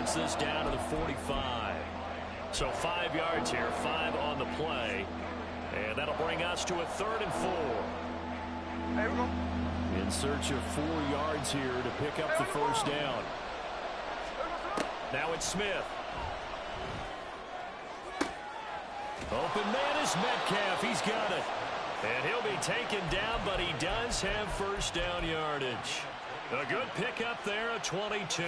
gets this down to the 45. So 5 yards here, 5 on the play. And that'll bring us to a 3rd and 4. There we go. In search of 4 yards here to pick up the first down. Now it's Smith. Open man is Metcalf. He's got it. And he'll be taken down, but he does have first down yardage. A good pickup there at 22.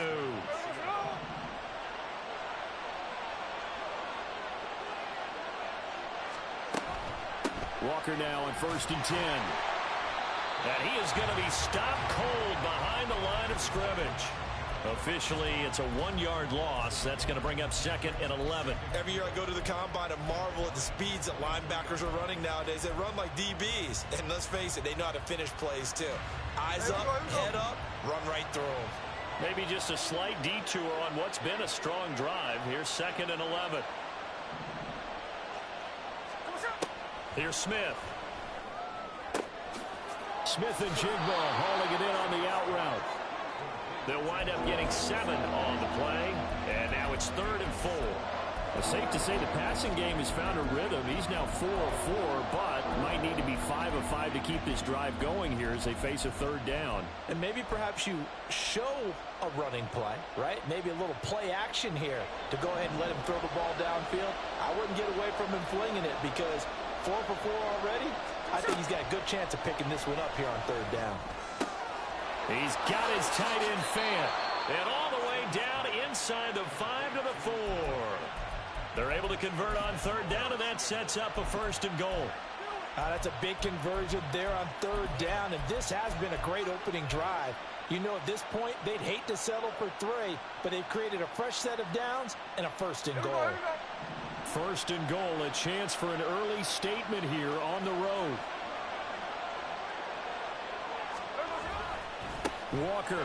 Walker now on 1st and 10. And he is going to be stopped cold behind the line of scrimmage. Officially, it's a 1-yard loss. That's going to bring up 2nd and 11. Every year I go to the combine and marvel at the speeds that linebackers are running nowadays. They run like DBs. And let's face it, they know how to finish plays too. Eyes up, head up, run right through them. Maybe just a slight detour on what's been a strong drive. Here's 2nd and 11. Here's Smith. Smith and Jigba hauling it in on the out route. They'll wind up getting 7 on the play, and now it's 3rd and 4. It's safe to say the passing game has found a rhythm. He's now 4 of 4, but might need to be 5 of 5 to keep this drive going here as they face a 3rd down. And maybe perhaps you show a running play, right? Maybe a little play action here to go ahead and let him throw the ball downfield. I wouldn't get away from him flinging it because 4 for 4 already. I think he's got a good chance of picking this one up here on 3rd down. He's got his tight end fan. And all the way down inside the 5 to the 4. They're able to convert on 3rd down, and that sets up a 1st and goal. That's a big conversion there on 3rd down, and this has been a great opening drive. You know, at this point, they'd hate to settle for 3, but they've created a fresh set of downs and a 1st and goal. 1st and goal, a chance for an early statement here on the road. Walker.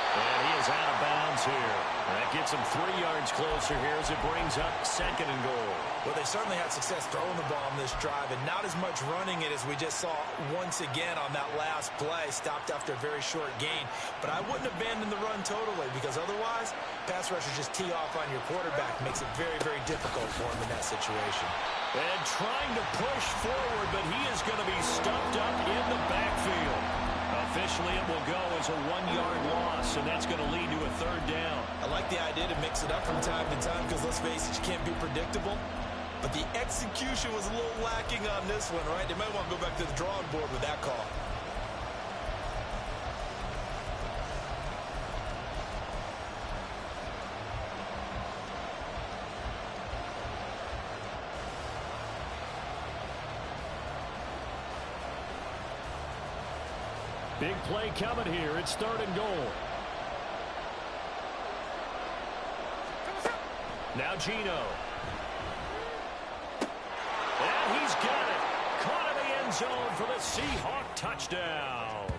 And he is out of bounds here. That gets him 3 yards closer here as it brings up 2nd and goal. Well, they certainly had success throwing the ball on this drive, and not as much running it as we just saw once again on that last play. Stopped after a very short gain. But I wouldn't abandon the run totally, because otherwise, pass rushers just tee off on your quarterback. Makes it very, very difficult for him in that situation. And trying to push forward, but he is going to be stuffed up in the backfield. Officially, it will go as a 1-yard loss, and that's going to lead to a 3rd down. I like the idea to mix it up from time to time because, let's face it, you can't be predictable. But the execution was a little lacking on this one, right? They might want to go back to the drawing board with that call. Big play coming here. It's 3rd and goal. Now Gino. And he's got it. Caught in the end zone for the Seahawk touchdown.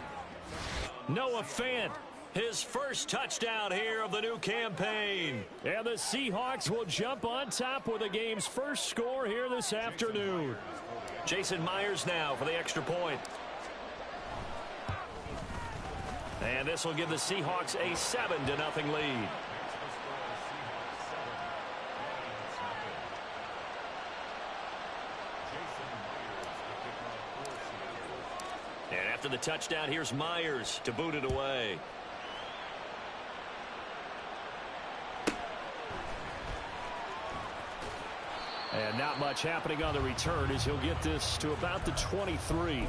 Noah Fant, his first touchdown here of the new campaign. And the Seahawks will jump on top with the game's first score here this afternoon. Jason Myers now for the extra point. And this will give the Seahawks a 7-0 lead. And after the touchdown, here's Myers to boot it away. And not much happening on the return as he'll get this to about the 23.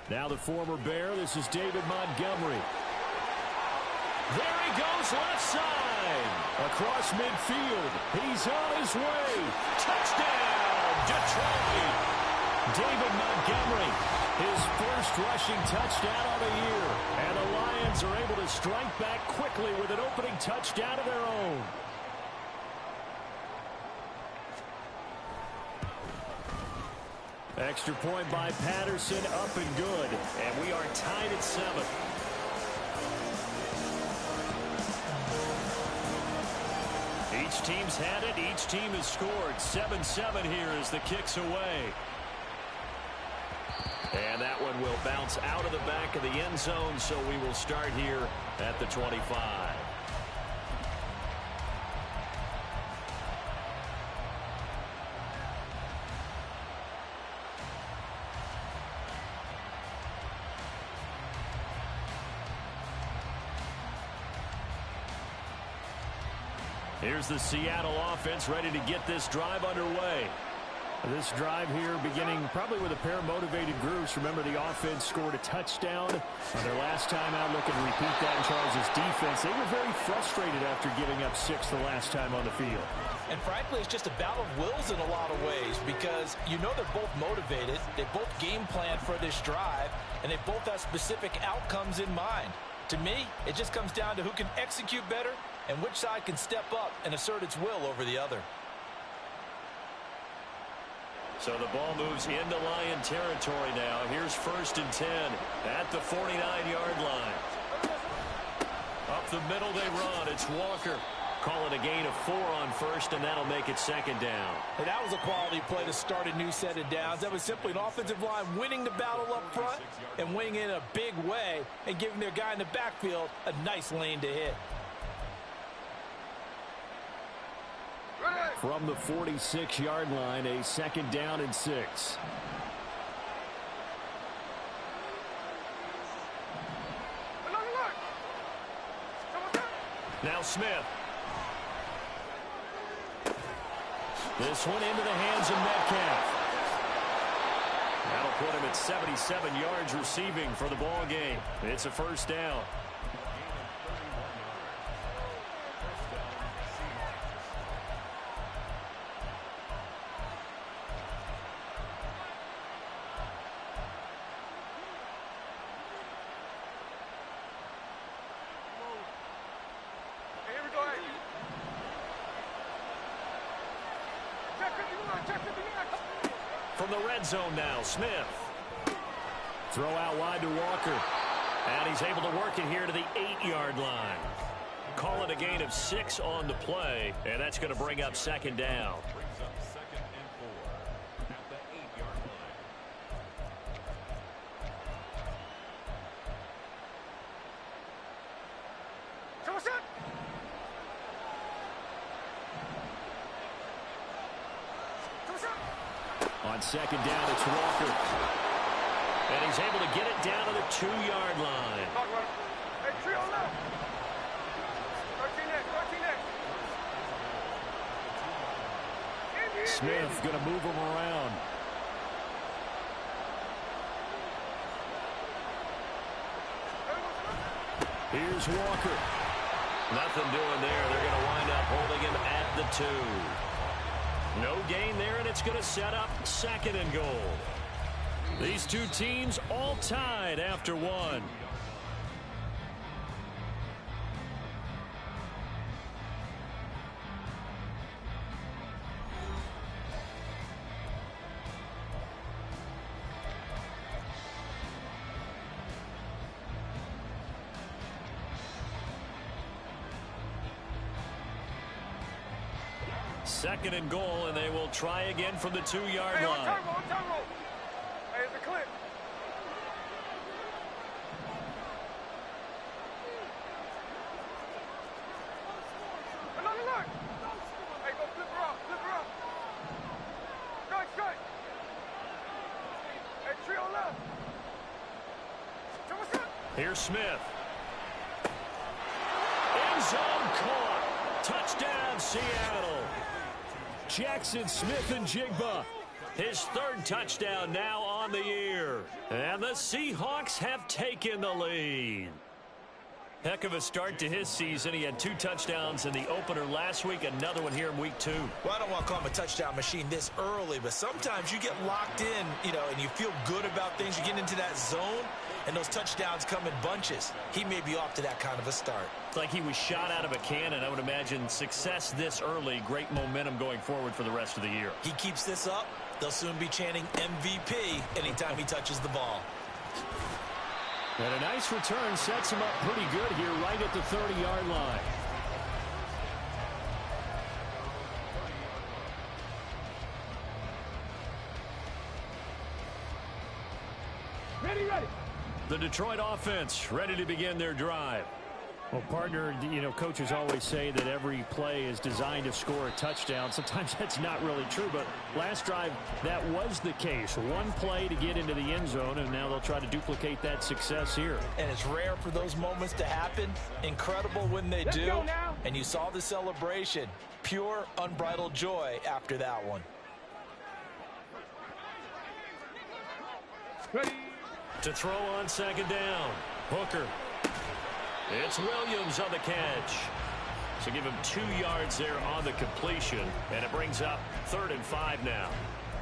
Now the former Bear, this is David Montgomery. There he goes left side. Across midfield. He's on his way. Touchdown, Detroit. David Montgomery, his first rushing touchdown of the year. And the Lions are able to strike back quickly with an opening touchdown of their own. Extra point by Patterson, up and good. And we are tied at 7. Each team's had it. Each team has scored. 7-7 here as the kick's away. And that one will bounce out of the back of the end zone, so we will start here at the 25. Here's the Seattle offense ready to get this drive underway. This drive here beginning probably with a pair of motivated groups. Remember, the offense scored a touchdown on their last time out. Looking to repeat that in Charles' defense. They were very frustrated after giving up 6 the last time on the field. And frankly, it's just a battle of wills in a lot of ways because you know they're both motivated. They both game plan for this drive, and they both have specific outcomes in mind. To me, it just comes down to who can execute better and which side can step up and assert its will over the other. So the ball moves into Lion territory now. Here's 1st and 10 at the 49-yard line. Up the middle they run. It's Walker. Call it a gain of 4 on 1st, and that'll make it 2nd down. And that was a quality play to start a new set of downs. That was simply an offensive line winning the battle up front and winning in a big way and giving their guy in the backfield a nice lane to hit. From the 46-yard line, a 2nd down and 6. Now Smith. This one into the hands of Metcalf. That'll put him at 77 yards receiving for the ball game. It's a 1st down. From the red zone now, Smith. Throw out wide to Walker. And he's able to work it here to the 8-yard line. Call it a gain of 6 on the play, and that's going to bring up 2nd down. On 2nd down, it's Walker. And he's able to get it down to the 2-yard line. Smith going to move him around. Here's Walker. Nothing doing there. They're going to wind up holding him at the 2. No gain there, and it's going to set up 2nd and goal. These two teams all tied after 1. Second and goal, and they will try again from the 2-yard line. Hey, it's a clip. Look. Hey, go flip her up. Strike. Hey, trio left. What's up? Here's Smith. End zone caught. Touchdown, Seattle. Jackson Smith-Njigba. His 3rd touchdown now on the year. And the Seahawks have taken the lead. Heck of a start to his season. He had 2 touchdowns in the opener last week, another one here in week 2. Well, I don't want to call him a touchdown machine this early, but sometimes you get locked in, and you feel good about things. You get into that zone, and those touchdowns come in bunches. He may be off to that kind of a start. It's like he was shot out of a cannon. I would imagine success this early, great momentum going forward for the rest of the year. He keeps this up, They'll soon be chanting MVP anytime he touches the ball. And a nice return sets him up pretty good here right at the 30-yard line. Ready. The Detroit offense ready to begin their drive. Well, partner, coaches always say that every play is designed to score a touchdown. Sometimes that's not really true, but last drive, that was the case. One play to get into the end zone, and now they'll try to duplicate that success here. And it's rare for those moments to happen. Incredible when they do. And you saw the celebration. Pure, unbridled joy after that one. Ready. To throw on second down, Hooker. It's Williams on the catch. So give him 2 yards there on the completion, and it brings up 3rd and 5 now.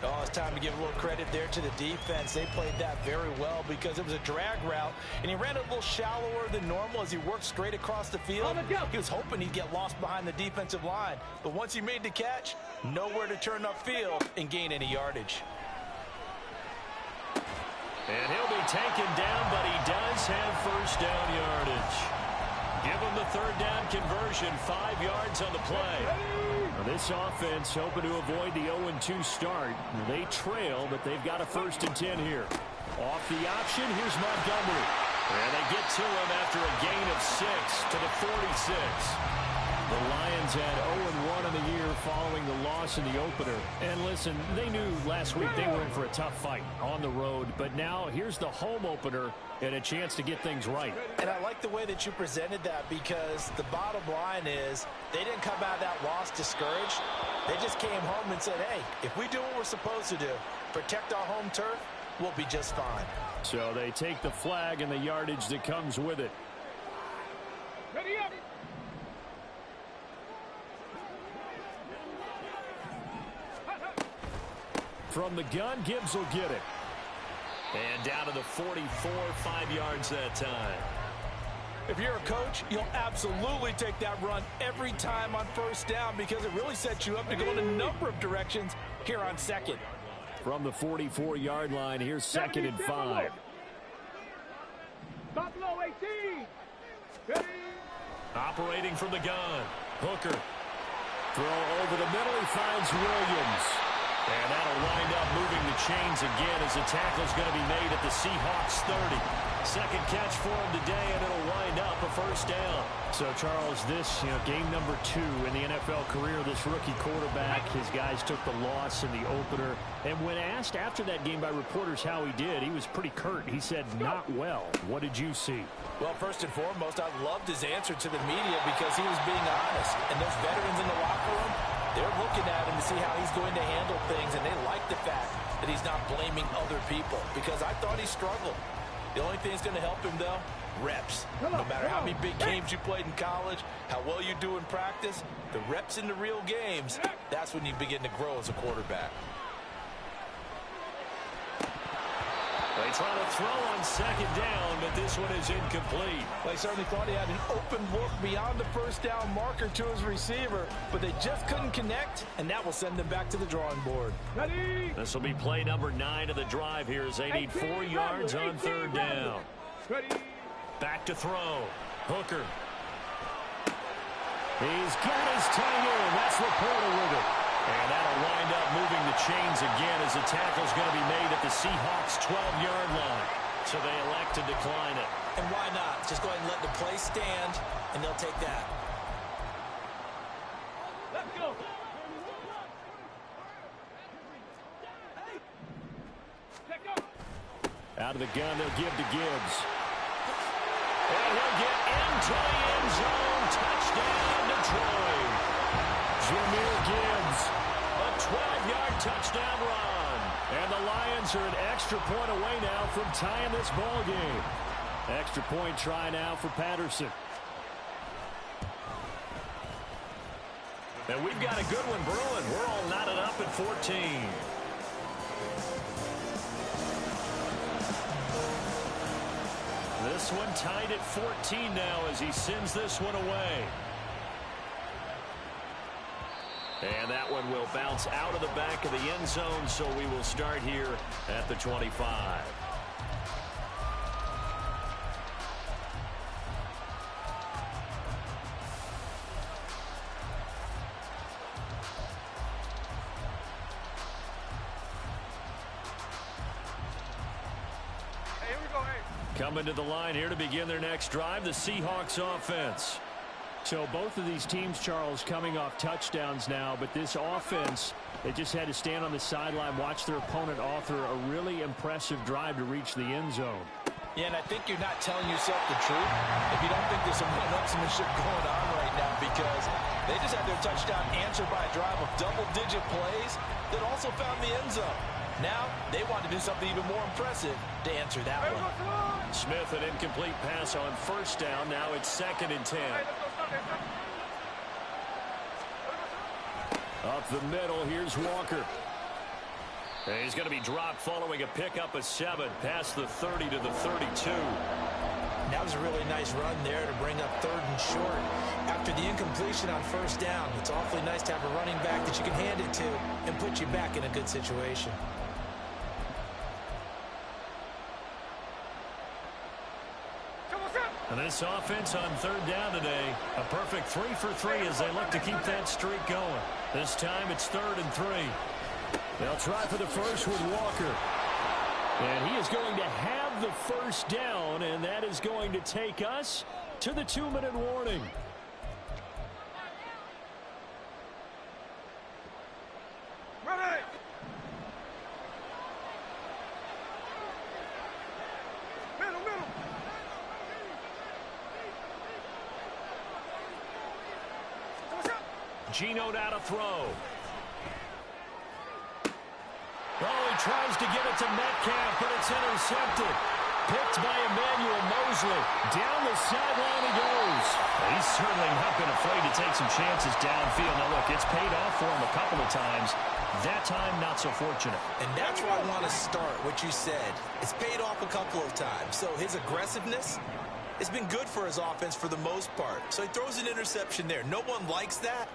Oh, it's time to give a little credit there to the defense. They played that very well because it was a drag route, and he ran a little shallower than normal as he worked straight across the field. He was hoping he'd get lost behind the defensive line, but once he made the catch, nowhere to turn upfield and gain any yardage. And he'll be taken down, but he does have first down yardage. Give him the 3rd down conversion, 5 yards on the play. Now this offense hoping to avoid the 0-2 start. They trail, but they've got a 1st and 10 here. Off the option, here's Montgomery. And they get to him after a gain of 6 to the 46. The Lions had 0-1 in the year following the loss in the opener. And listen, they knew last week they were in for a tough fight on the road. But now here's the home opener and a chance to get things right. And I like the way that you presented that because the bottom line is they didn't come out of that loss discouraged. They just came home and said, hey, if we do what we're supposed to do, protect our home turf, we'll be just fine. So they take the flag and the yardage that comes with it. Ready up. From the gun, Gibbs will get it. And down to the 44, 5 yards that time. If you're a coach, you'll absolutely take that run every time on 1st down because it really sets you up to go in a number of directions here on 2nd. From the 44-yard line, here's 2nd and 5. Buffalo 18. Ready. Operating from the gun. Hooker. Throw over the middle. He finds Williams. And that'll wind up moving the chains again as the tackle's going to be made at the Seahawks 30. Second catch for him today, and it'll wind up a 1st down. So, Charles, this, game number 2 in the NFL career, this rookie quarterback, his guys took the loss in the opener. And when asked after that game by reporters how he did, he was pretty curt. He said, not well. What did you see? Well, first and foremost, I loved his answer to the media because he was being honest. And those veterans in the locker room, they're looking at him to see how he's going to handle things, and they like the fact that he's not blaming other people because I thought he struggled. The only thing that's going to help him, though, reps. No matter how many big games you played in college, how well you do in practice, the reps in the real games, that's when you begin to grow as a quarterback. They try to throw on 2nd down, but this one is incomplete. Well, he certainly thought he had an open look beyond the 1st down marker to his receiver, but they just couldn't connect, and that will send them back to the drawing board. Ready. This will be play number 9 of the drive here as they need 4 yards on 3rd down. Ready. Back to throw. Hooker. He's got his tight end. That's Laporta with it. And that'll wind up moving the chains again as the tackle's going to be made at the Seahawks 12-yard line. So they elect to decline it. And why not? Just go ahead and let the play stand, and they'll take that. Let's go. Check up. Out of the gun, they'll give to Gibbs. And he'll get into the end zone. Touchdown, Detroit. Jahmyr Gibbs, a 12-yard touchdown run. And the Lions are an extra point away now from tying this ball game. Extra point try now for Patterson. And we've got a good one brewing. We're all knotted up at 14. This one tied at 14 now as he sends this one away. And that one will bounce out of the back of the end zone, so we will start here at the 25. Hey, here we go, hey. Coming to the line here to begin their next drive, the Seahawks offense. So both of these teams, Charles, coming off touchdowns now, but this offense, they just had to stand on the sideline, watch their opponent author a really impressive drive to reach the end zone. Yeah, and I think you're not telling yourself the truth if you don't think there's some one-upsmanship going on right now, because they just had their touchdown answered by a drive of double-digit plays that also found the end zone. Now, they want to do something even more impressive to answer that one. Smith, an incomplete pass on first down. Now it's 2nd and 10. Up the middle, here's Walker. And he's going to be dropped following a pickup of 7 past the 30 to the 32. That was a really nice run there to bring up 3rd and short. After the incompletion on first down, it's awfully nice to have a running back that you can hand it to and put you back in a good situation. And this offense on 3rd down today, a perfect 3 for 3 as they look to keep that streak going. This time it's 3rd and 3. They'll try for the first with Walker. And he is going to have the first down, and that is going to take us to the 2-minute warning. Ready! Middle, middle. Geno now to throw. Oh, he tries to get it to Metcalf, but it's intercepted. Picked by Emmanuel Mosley. Down the sideline he goes. He's certainly not been afraid to take some chances downfield. Now, look, it's paid off for him a couple of times. That time, not so fortunate. And that's where I want to start, what you said. It's paid off a couple of times. So his aggressiveness has been good for his offense for the most part. So he throws an interception there. No one likes that,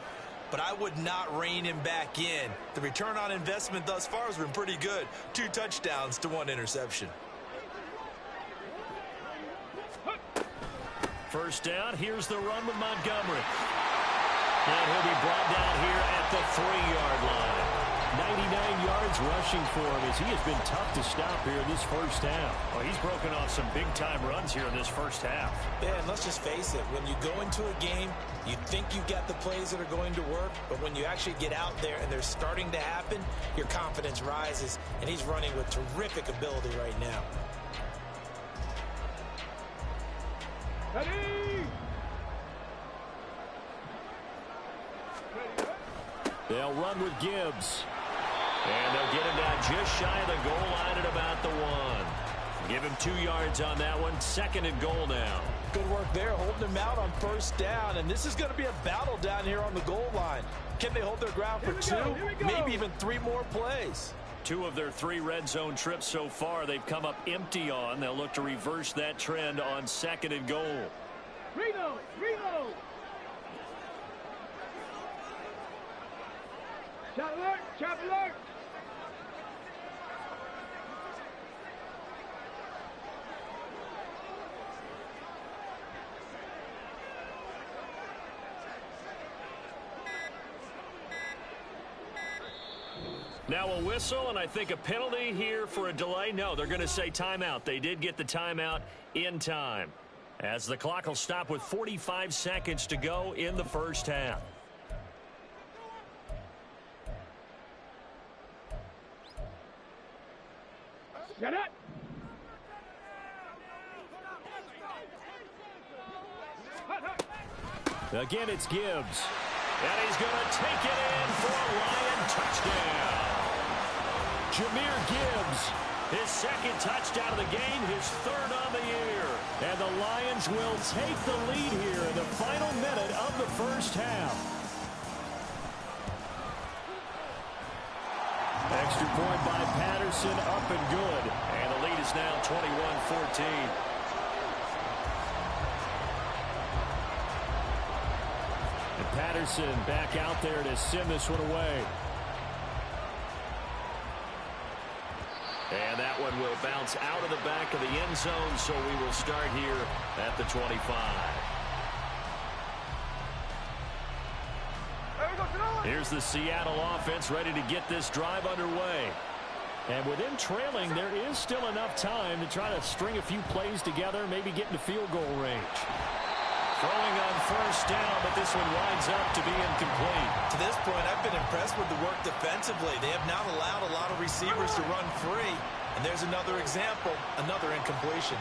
but I would not rein him back in. The return on investment thus far has been pretty good. 2 touchdowns to 1 interception. First down, here's the run with Montgomery. And he'll be brought down here at the 3-yard line. 99 yards rushing for him as he has been tough to stop here in this first half. Well, he's broken off some big-time runs here in this first half. Yeah, and let's just face it. When you go into a game, you think you've got the plays that are going to work, but when you actually get out there and they're starting to happen, your confidence rises, and he's running with terrific ability right now. Ready! They'll run with Gibbs. And they'll get him down just shy of the goal line at about the 1. Give him 2 yards on that one. 2nd and goal now. Good work there, holding him out on first down. And this is going to be a battle down here on the goal line. Can they hold their ground for 2? Maybe even 3 more plays. 2 of their 3 red zone trips so far they've come up empty on. They'll look to reverse that trend on 2nd and goal. Reload! Reload! Shot alert! Shot alert! Now a whistle, and I think a penalty here for a delay. No, they're going to say timeout. They did get the timeout in time, as the clock will stop with 45 seconds to go in the first half. Get it! Again, it's Gibbs. And he's going to take it in for a Lion touchdown. Jahmyr Gibbs, his 2nd touchdown of the game, his 3rd on the year. And the Lions will take the lead here in the final minute of the first half. Extra point by Patterson, up and good. And the lead is now 21-14. Patterson back out there to send this one away. And that one will bounce out of the back of the end zone, so we will start here at the 25. Here's the Seattle offense ready to get this drive underway. And with them trailing, there is still enough time to try to string a few plays together, maybe get into field goal range. Throwing on first down, but this one winds up to be incomplete. To this point, I've been impressed with the work defensively. They have not allowed a lot of receivers to run free. And there's another example, another incompletion.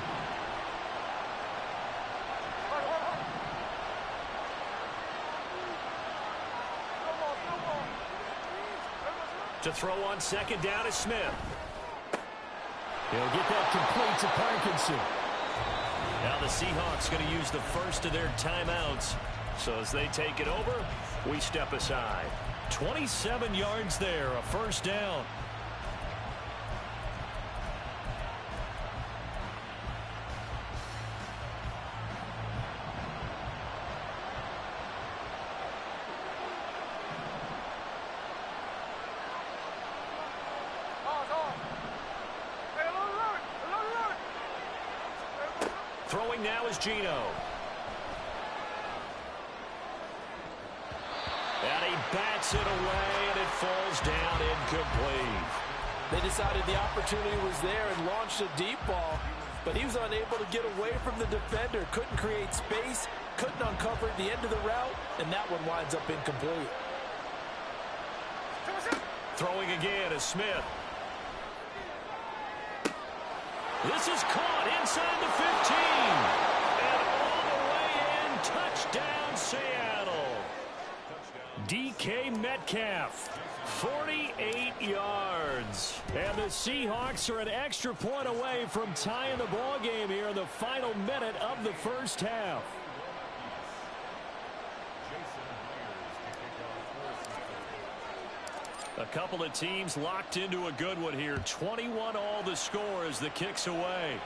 To throw on second down is Smith. He'll get that complete to Parkinson. Now the Seahawks going to use the first of their timeouts. So as they take it over, we step aside. 27 yards there, a first down. Throwing now is Geno. And he bats it away, and it falls down incomplete. They decided the opportunity was there and launched a deep ball, but he was unable to get away from the defender. Couldn't create space, couldn't uncover the end of the route, and that one winds up incomplete. Throwing again is Smith. This is caught inside the 15. And all the way in. Touchdown, Seattle. DK Metcalf, 48 yards. And the Seahawks are an extra point away from tying the ball game here in the final minute of the first half. A couple of teams locked into a good one here. 21 all the score as the kick's away.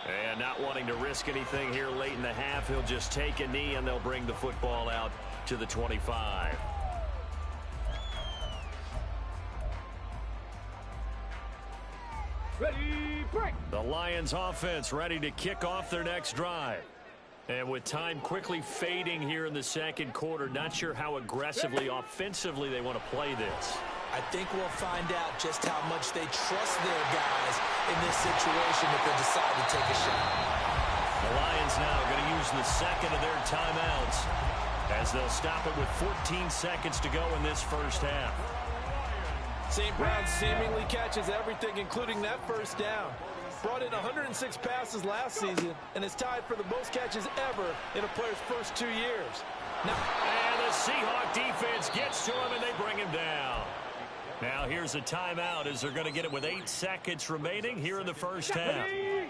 And not wanting to risk anything here late in the half, he'll just take a knee and they'll bring the football out to the 25. Ready, break. The Lions offense ready to kick off their next drive. And with time quickly fading here in the second quarter, not sure how aggressively, offensively they want to play this. I think we'll find out just how much they trust their guys in this situation if they decide to take a shot. The Lions now going to use the second of their timeouts as they'll stop it with 14 seconds to go in this first half. St. Brown seemingly catches everything, including that first down. Brought in 106 passes last season and is tied for the most catches ever in a player's first 2 years. Now, and the Seahawk defense gets to him and they bring him down. Now here's a timeout as they're going to get it with 8 seconds remaining here in the first half.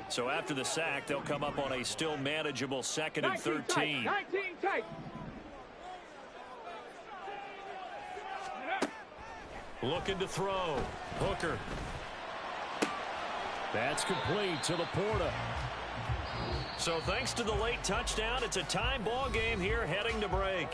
So after the sack, they'll come up on a still manageable 2nd and 13. 19 tight. Looking to throw. Hooker. That's complete to Laporta. So thanks to the late touchdown, it's a tie ball game here heading to break.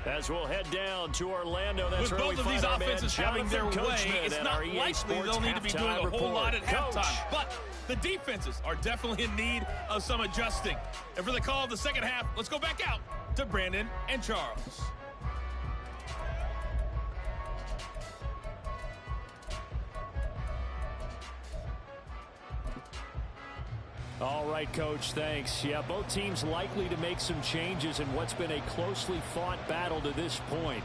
As we'll head down to Orlando, that's with where both we of these find our offenses man, having their Jonathan way, Coachman it's at not our EA likely Sports they'll need to be doing a halftime whole lot report. at Coach. halftime. But the defenses are definitely in need of some adjusting. And for the call of the second half, let's go back out to Brandon and Charles. All right, Coach, thanks. Yeah, both teams likely to make some changes in what's been a closely fought battle to this point.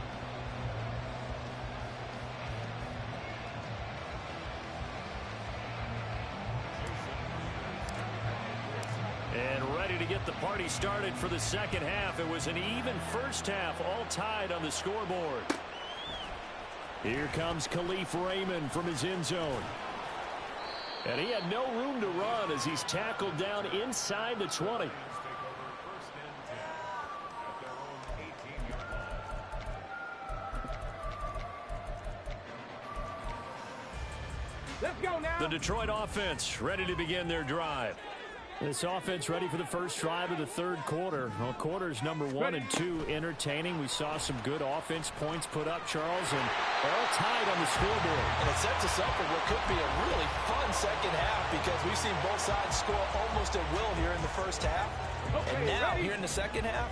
And ready to get the party started for the second half. It was an even first half, all tied on the scoreboard. Here comes Khalif Raymond from his end zone. And he had no room to run as he's tackled down inside the 20. Let's go now. The Detroit offense ready to begin their drive. This offense ready for the first drive of the third quarter. Well, quarters number 1 and 2 entertaining. We saw some good offense points put up, Charles, and all tied on the scoreboard. And it sets us up for what could be a really fun second half because we've seen both sides score almost at will here in the first half. And now, here in the second half,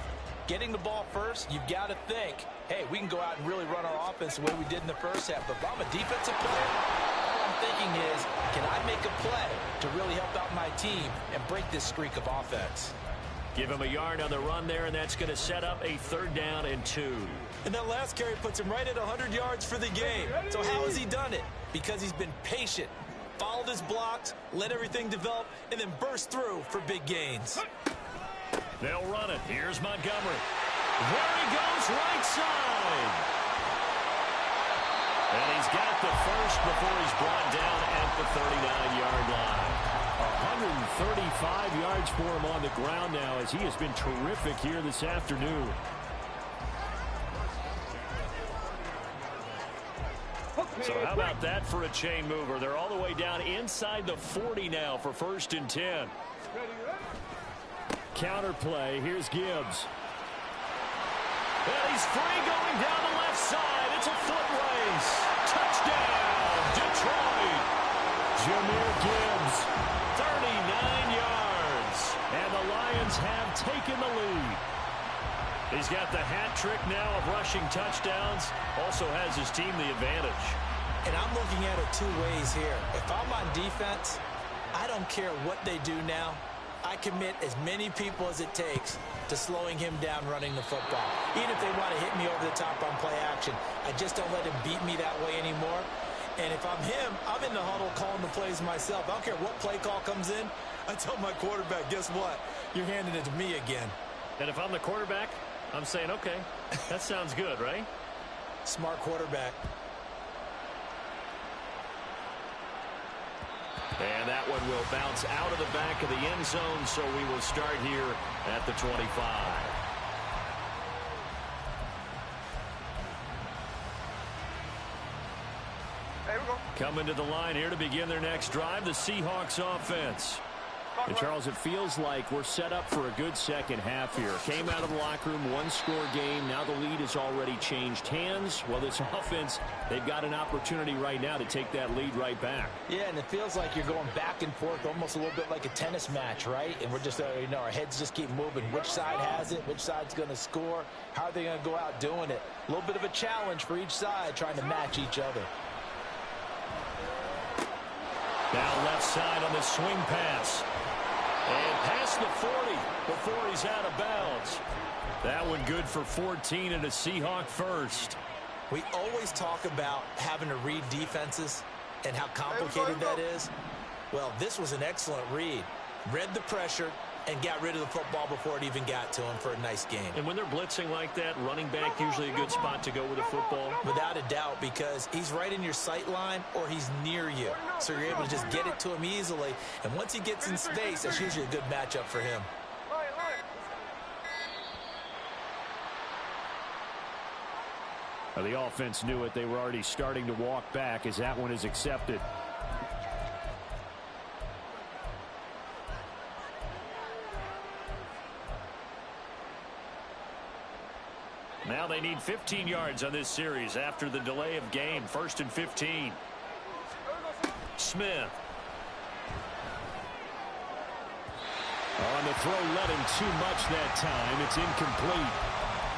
getting the ball first, you've got to think, hey, we can go out and really run our offense the way we did in the first half. But if I'm a defensive player, all I'm thinking is, can I make a play to really help out my team and break this streak of offense? Give him a yard on the run there, and that's going to set up a 3rd down and 2. And that last carry puts him right at 100 yards for the game. So how has he done it? Because he's been patient, followed his blocks, let everything develop, and then burst through for big gains. They'll run it. Here's Montgomery. There he goes, right side. And he's got the first before he's brought down at the 39-yard line. 135 yards for him on the ground now as he has been terrific here this afternoon. So how about that for a chain mover? They're all the way down inside the 40 now for 1st and 10. Counter play. Here's Gibbs. And he's free going down the left side. It's a foot race. Touchdown, Detroit. Jahmyr Gibbs, 39 yards. And the Lions have taken the lead. He's got the hat trick now of rushing touchdowns. Also has his team the advantage. And I'm looking at it 2 ways here. If I'm on defense, I don't care what they do now. I commit as many people as it takes to slowing him down running the football. Even if they want to hit me over the top on play action, I just don't let him beat me that way anymore. And if I'm him, I'm in the huddle calling the plays myself. I don't care what play call comes in. I tell my quarterback, guess what? You're handing it to me again. And if I'm the quarterback, I'm saying, okay, that sounds good, right? Smart quarterback. And that one will bounce out of the back of the end zone, so we will start here at the 25. There we go. Coming to the line here to begin their next drive, the Seahawks offense. And Charles, it feels like we're set up for a good second half here. Came out of the locker room, 1-score game. Now the lead has already changed hands. Well, this offense, they've got an opportunity right now to take that lead right back. Yeah, and it feels like you're going back and forth almost a little bit like a tennis match, right? And we're just, our heads just keep moving. Which side has it? Which side's going to score? How are they going to go out doing it? A little bit of a challenge for each side trying to match each other. Now left side on the swing pass. And past the 40 before he's out of bounds. That one good for 14 and a Seahawk first. We always talk about having to read defenses and how complicated that is. Well, this was an excellent read. Read the pressure and got rid of the football before it even got to him for a nice game. And when they're blitzing like that, running back usually a good spot to go with the football. Without a doubt, because he's right in your sight line or he's near you. So you're able to just get it to him easily. And once he gets in space, that's usually a good matchup for him. Well, the offense knew it. They were already starting to walk back as that one is accepted. Now they need 15 yards on this series after the delay of game. 1st and 15. Smith. On the throw, let him too much that time. It's incomplete.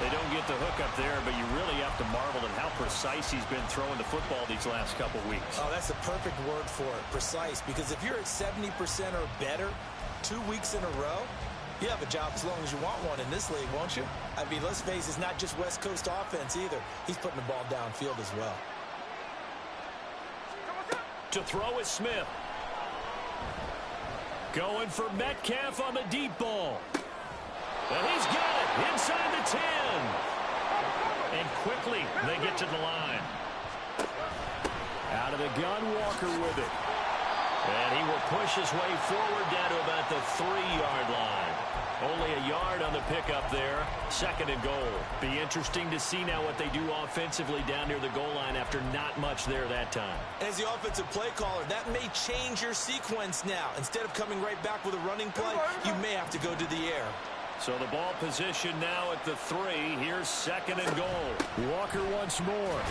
They don't get the hook up there, but you really have to marvel at how precise he's been throwing the football these last couple weeks. Oh, that's the perfect word for it, precise. Because if you're at 70% or better 2 weeks in a row, you have a job as long as you want one in this league, won't you? I mean, let's face it, it's not just West Coast offense either. He's putting the ball downfield as well. To throw is Smith. Going for Metcalf on the deep ball. And he's got it inside the 10. And quickly they get to the line. Out of the gun, Walker with it. And he will push his way forward down to about the 3-yard line. Only a yard on the pickup there. 2nd and goal. Be interesting to see now what they do offensively down near the goal line after not much there that time. As the offensive play caller, that may change your sequence now. Instead of coming right back with a running play, you may have to go to the air. So the ball position now at the 3. Here's 2nd and goal. Walker once more.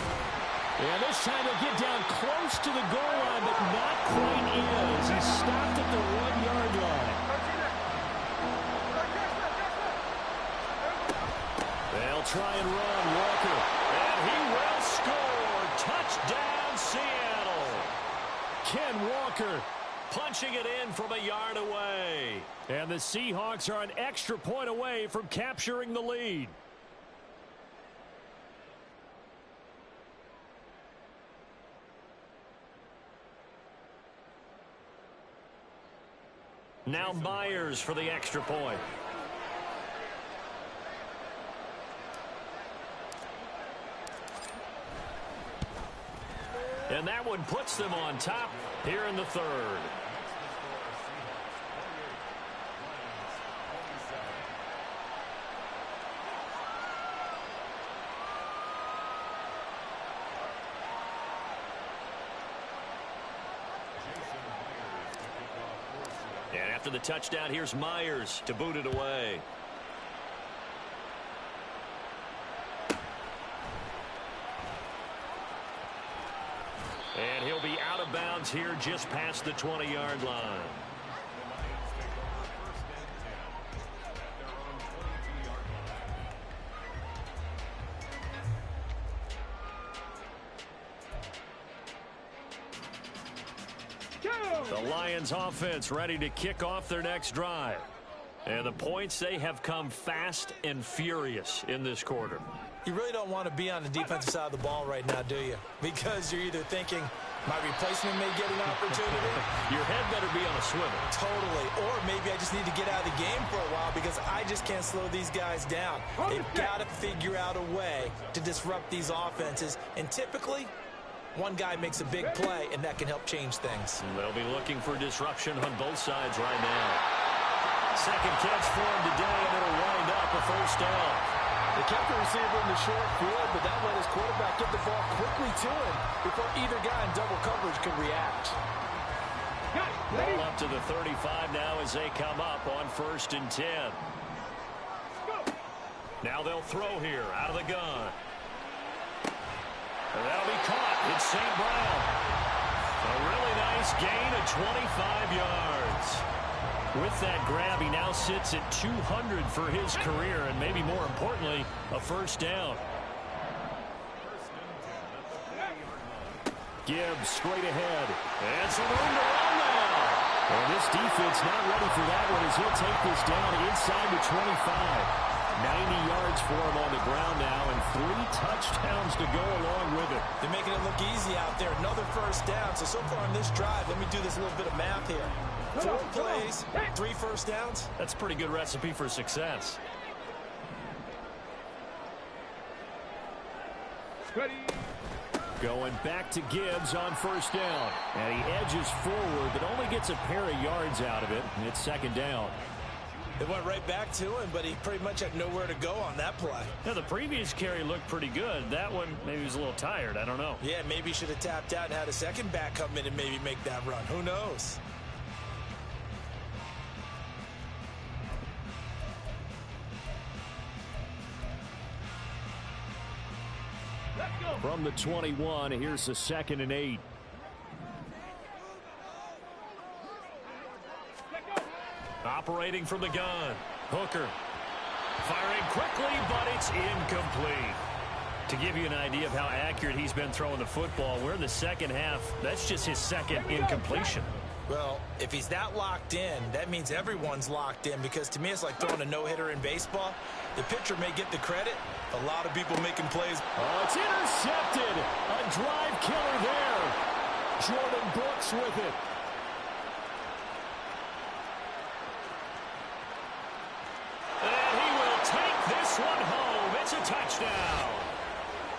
And this time he'll get down close to the goal line, but not quite is. He stopped at the 1-yard line. They'll try and run Walker. And he will score. Touchdown, Seattle. Ken Walker punching it in from a yard away. And the Seahawks are an extra point away from capturing the lead. Now Myers for the extra point. And that one puts them on top here in the 3rd. And after the touchdown, here's Myers to boot it away. And he'll be out of bounds here just past the 20-yard line. The Lions offense ready to kick off their next drive. And the points, they have come fast and furious in this quarter. You really don't want to be on the defensive side of the ball right now, do you? Because you're either thinking, my replacement may get an opportunity. Your head better be on a swivel. Totally. Or maybe I just need to get out of the game for a while because I just can't slow these guys down. They've got to figure out a way to disrupt these offenses. And typically, one guy makes a big play, and that can help change things. They'll be looking for disruption on both sides right now. 2nd catch for him today, and it'll wind up a 1st down. They kept the receiver in the short field, but that let his quarterback get the ball quickly to him before either guy in double coverage could react. Ball up to the 35 now as they come up on 1st and 10. Now they'll throw here out of the gun. And that'll be caught. It's St. Brown. A really nice gain of 25 yards. With that grab, he now sits at 200 for his career, and maybe more importantly, a 1st down. Gibbs straight ahead. And some room to run now. And this defense not ready for that one as he'll take this down inside the 25. 90 yards for him on the ground now, and 3 touchdowns to go along with it. They're making it look easy out there. Another 1st down. So far on this drive, let me do this little bit of math here. 4 plays, 3 1st downs. That's a pretty good recipe for success. Going back to Gibbs on 1st down. And he edges forward, but only gets a pair of yards out of it. And it's 2nd down. It went right back to him, but he pretty much had nowhere to go on that play. Now, the previous carry looked pretty good. That one, maybe he was a little tired. I don't know. Yeah, maybe he should have tapped out and had a 2nd back come in and maybe make that run. Who knows? From the 21, here's the 2nd and 8. Operating from the gun. Hooker. Firing quickly, but it's incomplete. To give you an idea of how accurate he's been throwing the football, we're in the 2nd half. That's just his 2nd incompletion. Well, if he's that locked in, that means everyone's locked in, because to me it's like throwing a no-hitter in baseball. The pitcher may get the credit. A lot of people making plays. Oh, it's intercepted. A drive killer there. Jordan Brooks with it. And he will take this one home. It's a touchdown.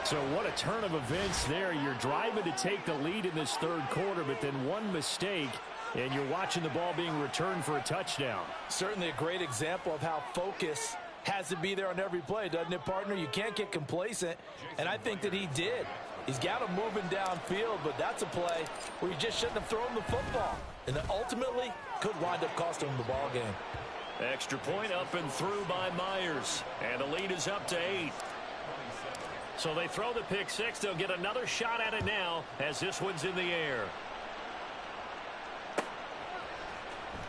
So what a turn of events there. You're driving to take the lead in this 3rd quarter, but then one mistake, And you're watching the ball being returned for a touchdown. Certainly a great example of how focus has to be there on every play, doesn't it, partner? You can't get complacent, and I think that he did. He's got him moving downfield, but that's a play where you just shouldn't have thrown the football. And that ultimately could wind up costing him the ball game. Extra point up and through by Myers. And the lead is up to 8. So they throw the pick six. They'll get another shot at it now as this one's in the air.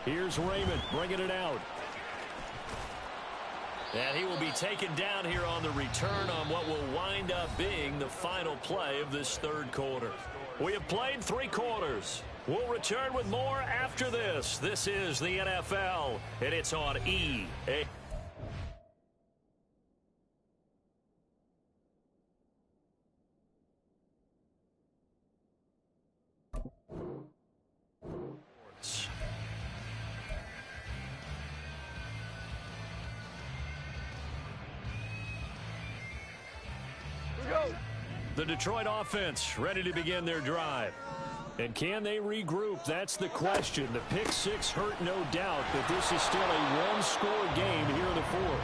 Here's Raymond bringing it out. And he will be taken down here on the return on what will wind up being the final play of this third quarter. We have played 3 quarters. We'll return with more after this. This is the NFL, and it's on EA. The Detroit offense ready to begin their drive. And can they regroup? That's the question. The pick six hurt, no doubt, but this is still a one-score game here in the fourth.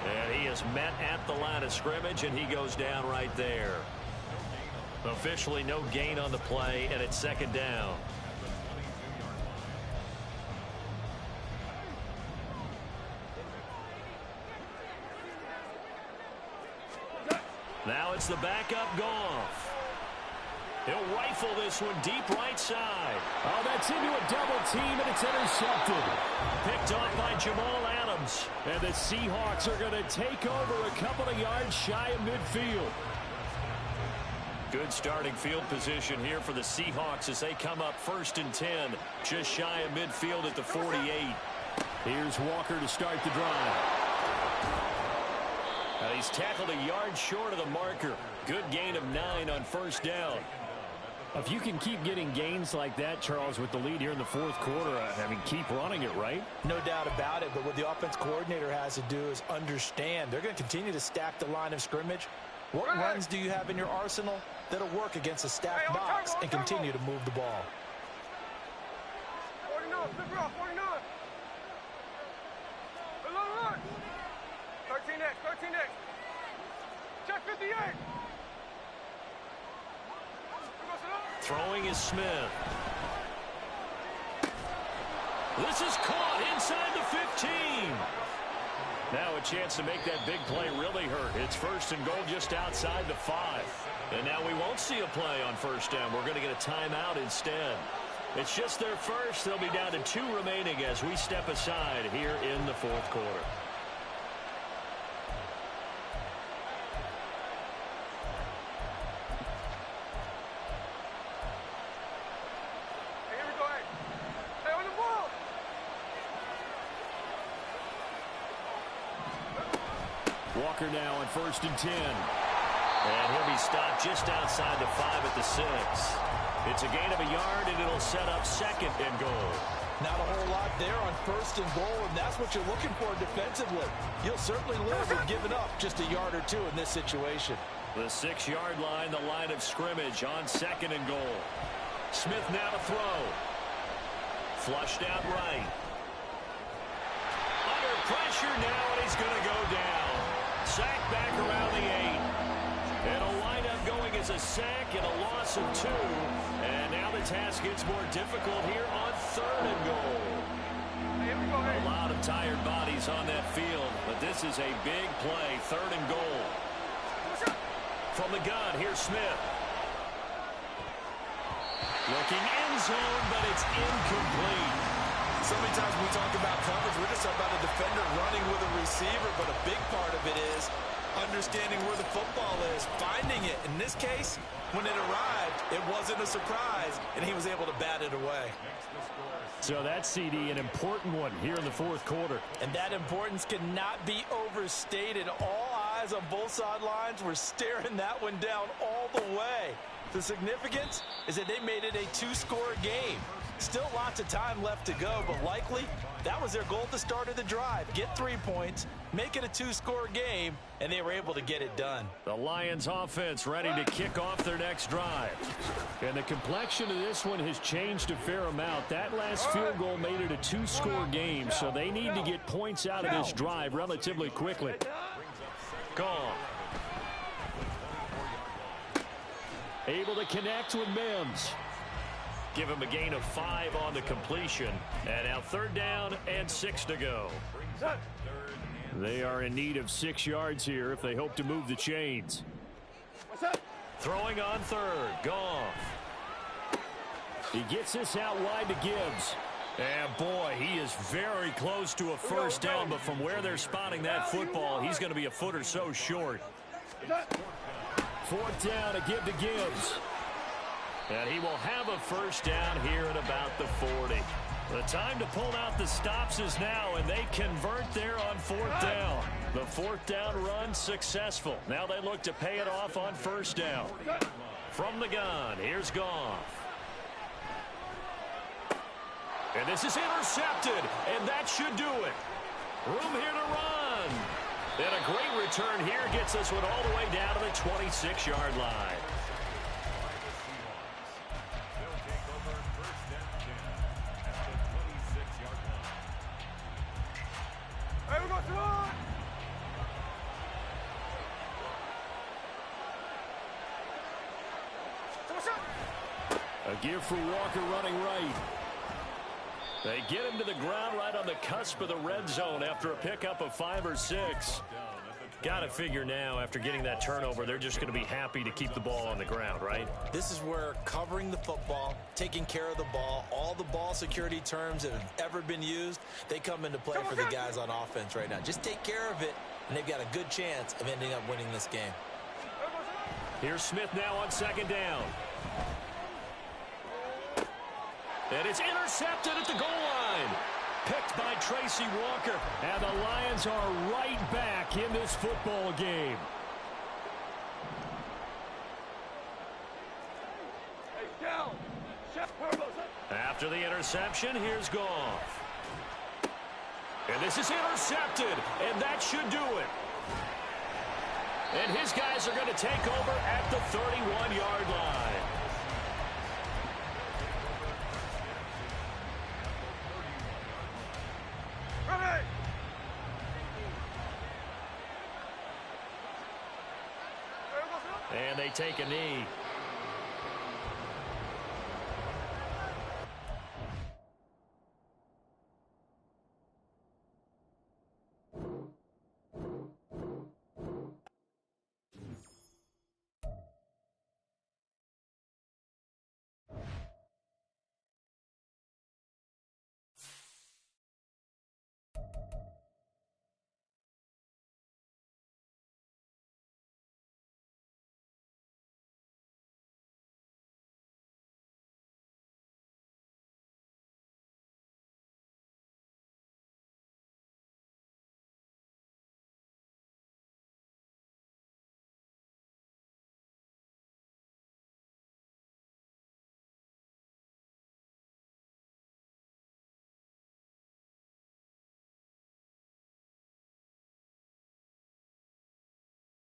And he is met at the line of scrimmage, and he goes down right there. Officially no gain on the play, and it's second down. Now it's the backup Goff. He'll rifle this one deep right side. Oh, that's into a double team, and it's intercepted. Picked off by Jamal Adams. And the Seahawks are going to take over a couple of yards shy of midfield. Good starting field position here for the Seahawks as they come up 1st and 10, just shy of midfield at the 48. Here's Walker to start the drive. He's tackled a yard short of the marker. Good gain of 9 on 1st down. If you can keep getting gains like that, Charles, with the lead here in the fourth quarter, I mean, keep running it, right? No doubt about it, but what the offense coordinator has to do is understand. They're going to continue to stack the line of scrimmage. What runs do you have in your arsenal that'll work against a stacked box and continue to move the ball? 49, flip off, 49. 13X. Check 58. Throwing is Smith. This is caught inside the 15. Now a chance to make that big play really hurt. It's 1st and goal just outside the 5. And now we won't see a play on 1st down. We're going to get a timeout instead. It's just their first. They'll be down to 2 remaining as we step aside here in the fourth quarter. Walker now on 1st and 10. And he'll be stopped just outside the 5 at the 6. It's a gain of a yard, and it'll set up 2nd and goal. Not a whole lot there on 1st and goal, and that's what you're looking for defensively. You'll certainly live with giving up just a yard or 2 in this situation. The 6-yard line, the line of scrimmage on 2nd and goal. Smith now to throw. Flushed out right. Under pressure now, and he's going to go down. Sack back around the 8. And a lineup going as a sack and a loss of 2. And now the task gets more difficult here on 3rd and goal. A lot of tired bodies on that field, but this is a big play, 3rd and goal. From the gun, here's Smith. Looking end zone, but it's incomplete. So many times when we talk about coverage, we're just talking about a defender running with a receiver, but a big part of it is understanding where the football is, finding it. In this case, when it arrived, it wasn't a surprise, and he was able to bat it away. So that's, CD, an important one here in the fourth quarter. And that importance cannot be overstated. All eyes on both sidelines were staring that one down all the way. The significance is that they made it a 2-score game. Still lots of time left to go, but likely that was their goal at the start of the drive. Get 3 points, make it a 2-score game, and they were able to get it done. The Lions offense ready to kick off their next drive. And the complexion of this one has changed a fair amount. That last field goal made it a 2-score game, so they need to get points out of this drive relatively quickly. Gone. Able to connect with Mims. Give him a gain of 5 on the completion. And now 3rd down and 6 to go. They are in need of 6 yards here if they hope to move the chains. Throwing on 3rd. Goff. He gets this out wide to Gibbs. And boy, he is very close to a first down, but from where they're spotting that football, he's going to be a foot or so short. 4th down to give to Gibbs. And he will have a first down here at about the 40. The time to pull out the stops is now, and they convert there on 4th down. The 4th down run successful. Now they look to pay it off on 1st down. From the gun, here's Goff. And this is intercepted, and that should do it. Room here to run. And a great return here gets this one all the way down to the 26-yard line. A give for Walker running right. They get him to the ground right on the cusp of the red zone after a pickup of 5 or 6. Got to figure now, after getting that turnover, they're just going to be happy to keep the ball on the ground, right? This is where covering the football, taking care of the ball, all the ball security terms that have ever been used, they come into play for the guys on offense right now. Just take care of it, and they've got a good chance of ending up winning this game. Here's Smith now on 2nd down. And it's intercepted at the goal line. Picked by Tracy Walker. And the Lions are right back in this football game. After the interception, here's Goff. And this is intercepted, and that should do it. And his guys are going to take over at the 31-yard line. And they take a knee.